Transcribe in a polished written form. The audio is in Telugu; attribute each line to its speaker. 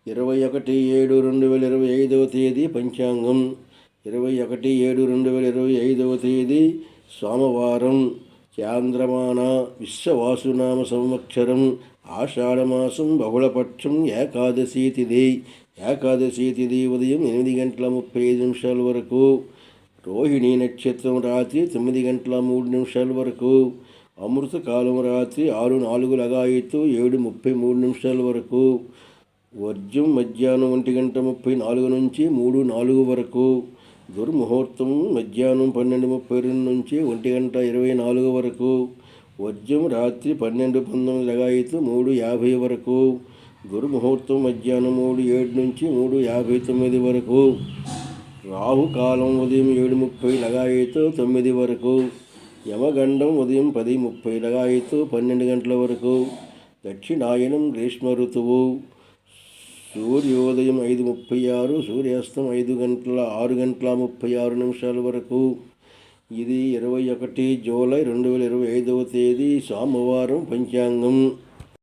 Speaker 1: 21/7/2025 తేదీ పంచాంగం 21/7/2025 తేదీ సోమవారం. చాంద్రమాన విశ్వవాసునామ సంవత్సరం ఆషాఢమాసం బహుళపక్షం ఏకాదశి తిథి ఉదయం 8:35 వరకు. రోహిణీ నక్షత్రం రాత్రి 9:03 వరకు. అమృతకాలం రాత్రి 6:04 లగాయత్తు 7:33 వరకు. వర్జం మధ్యాహ్నం 1:34 నుంచి 3:04 వరకు. దుర్ముహూర్తం మధ్యాహ్నం 12:32 నుంచి 1:24 వరకు. వర్జం రాత్రి 12:19 లగాయత్తు 3:50 వరకు. దుర్ముహూర్తం మధ్యాహ్నం 3:07 నుంచి 3:59 వరకు. రాహుకాలం ఉదయం 7:30 లగాయత్తు 9 వరకు. యమగండం ఉదయం 10:30 లగాయత్తు 12 గంటల వరకు. దక్షిణాయనం గ్రీష్మ ఋతువు. సూర్యోదయం 5:36, సూర్యాస్తం 6:36 వరకు. ఇది 21 జూలై 2025 తేదీ సోమవారం పంచాంగం.